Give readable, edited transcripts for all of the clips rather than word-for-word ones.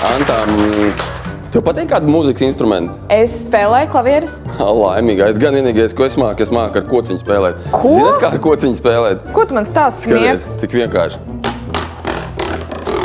Anta, tev patīk kāda mūzikas instrumenta? Es spēlēju klavieres. Laimīgā, es gan vienīgais, ko es māku ar kociņu spēlēt. Ko? Zināt, kā ar kociņu spēlēt? Ko tu man stāsti? Skaties, cik vienkārši.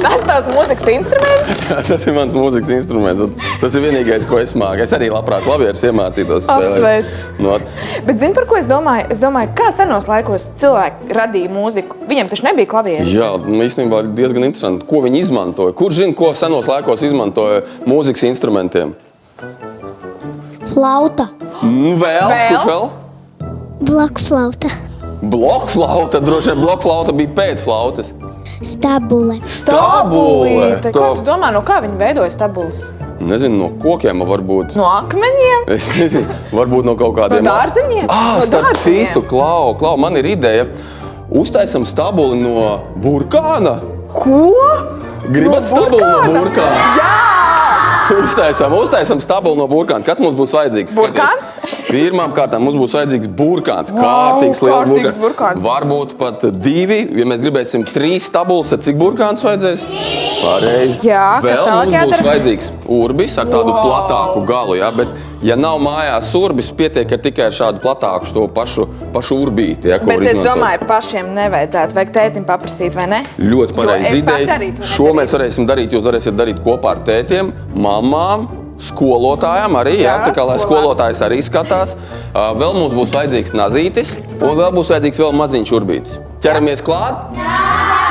Tas tavs mūzikas instruments? Tas ir mans mūzikas instruments. Tas ir vienīgais, ko es māku. Es arī labprāt klavieres iemācītos spēlēt. Apsveic. No. Bet zini, par ko es domāju? Es domāju, kā senos laikos cilvēki radīja mūziku. Viņiem taču nebija klavieres. Jā, īstenībā diezgan interesanti. Ko viņi izmantoja? Kurš zina, ko senos laikos izmantoja mūzikas instrumentiem? Flauta. Vēl? Kurš vēl? Blokflauta. Blokflauta. Droši vien blokflauta bija pēc flautas. Stabule. Stabulīte. Kā tu domā, no kā viņi veidoja stabulas? Nezinu, no kokiem varbūt. No akmeņiem? Es nezinu, varbūt no kaut kādiem... No dārziņiem? No Starp dārziņiem? citu, Klau, man ir ideja. Uztaisam stabuli no burkāna. Ko? Gribat stabuli no burkāna? Jā! Uztaisam stabuli no burkāna. Kas mums būs vajadzīgs? Burkāns? Pirmām kārtām mums būs vajadzīgs burkāns. Kārtīgs liels burkāns. Varbūt pat 2. Ja mēs gribēsim 3 stabulas, tad cik burkāns vajadzēs? Pareizi. Jā, kas Vēl tālāk mums būs jādara? vajadzīgs urbis ar tādu platāku galu. Ja? Bet, ja nav mājās urbis, pietiek ar tikai šādu platāku šo pašu urbīti. Ja, ko Bet var es izmantot. domāju, pašiem nevajadzētu. Vajag tētim paprasīt, vai ne? Ļoti pareizi Jo es pati ideja. arī to Šo mēs varēsim darīt, jūs varēsiet darīt kopā ar tētiem, mamām, skolotājām arī, jā, tā kā lai skolotājs arī skatās. Vēl mums būs vajadzīgs nazītis un vēl būs vajadzīgs vēl maziņš urbītis. Ķeramies klāt?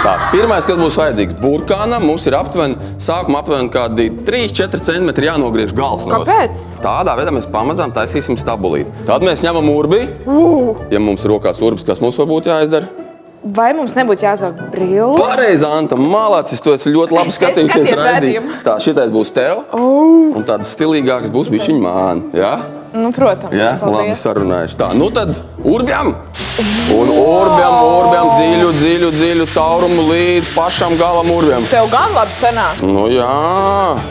Tā, pirmais, kas būs vajadzīgs burkānam, mums ir sākumā aptuveni kādi 3-4 cm jānogriež gals. Kāpēc? Tādā veidā mēs pamazām taisīsim stabulīti. Tad mēs ņemam urbi. Ja mums ir rokās urbis, kas mums varbūt jāizdara? Vai mums nebūtu jāzāk brilles? Pareizi, Anta, malācis, tu esi ļoti labi skatījusies skatījos raidījumu. raidījumu. Tā, šitais būs tev, un tāds stilīgāks būs bišķiņ man, jā? Nu, protams. Jā, labi Paldies. sarunājuši. Tā, nu tad urbjam! Un urbjam dziļu caurumu līdz pašam galam urbjam. Tev gan labi sanāk. Nu jā,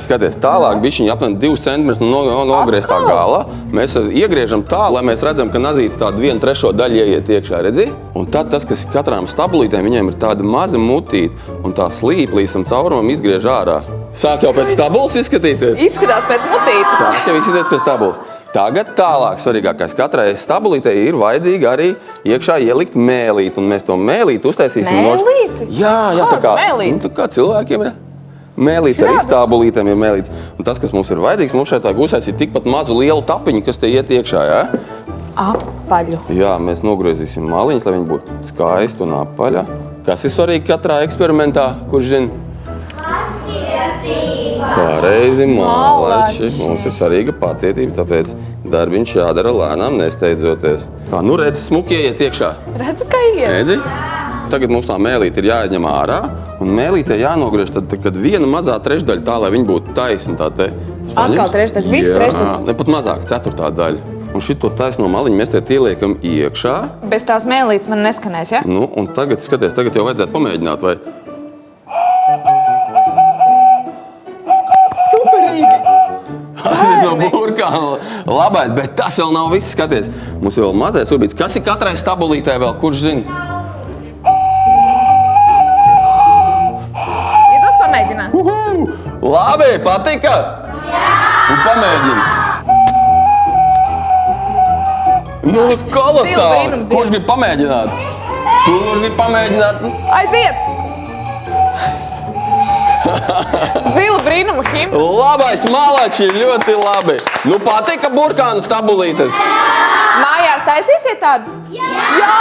skaties, tālāk bišķiņ apmēram 2 cm nogrieztā gala. Mēs iegriežam tā, lai mēs redzam, ka nazītis tādu 1/3 daļu ieiet iekšā, redzi? Un tad tas, kas ir katrām stabulītēm, viņiem ir tāda maza mutīte, un tā slīpa līdz tam caurumam izgriež ārā. Sāk jau pēc stabulas izskatīties? Izskatās pēc mutītes. Sāk jau izskatīties pēc stabulas. Tagad tālāk svarīgākais. Katrai stabulītei ir vajadzīgi arī iekšā ielikt mēlīti, un mēs to mēlīti uztaisīsim. Mēlīti? Jā, tā kā, Mēlīti? tā kā cilvēkiem ir. Mēlīts arī stabulītēm ir mēlīts. Un tas, kas mums ir vajadzīgs, mums šeit vajag uztaisīt tikpat mazu lielu tapiņu, kas te iet iekšā, jā? Apaļu. Jā, mēs nogriezīsim maliņas, lai viņi būtu skaisti un apaļa. Kas ir svarīgi katrā eksperimentā, kurš zina? Pareizi, malači. Mums ir svarīga pacietība, tāpēc darbiņš jādara lēnām, nesteidzoties. Tā, nu redz, smuki ieiet iekšā. Redzat, kā iet? Redzi? Tagad mums tā mēlīte ir jāizņem ārā, un mēlītē jānogriež tad, kad viena mazā trešdaļa tā, lai viņa būtu taisna. Tā te. Atkal trešdaļa, viss trešdaļa? Jā, ne pat mazāk, ceturtā daļa. Un šito taisno maliņu mēs te ieliekam iekšā. Bez tās mēlītes man neskanēs, ja? Nu, un tagad, skaties, tagad jau vajadzētu pamēģināt, vai... No burkāna labais, bet tas vēl nav viss, skaties. Mums ir vēl mazais urbītis. Kas ir katrai stabulītē vēl, kurš zina? Iedos pamēģināt. Labi, patika? Jā! Un pamēģini. Nu, kolosāli. brīnum dziesma. Kurš grib pamēģināt? Kurš grib pamēģināt? Aiziet! Zila brīnuma himna. Labais, malači, ļoti labi. Nu, patika burkānu stabulītes? Mājās taisīsiet tādas? Jā!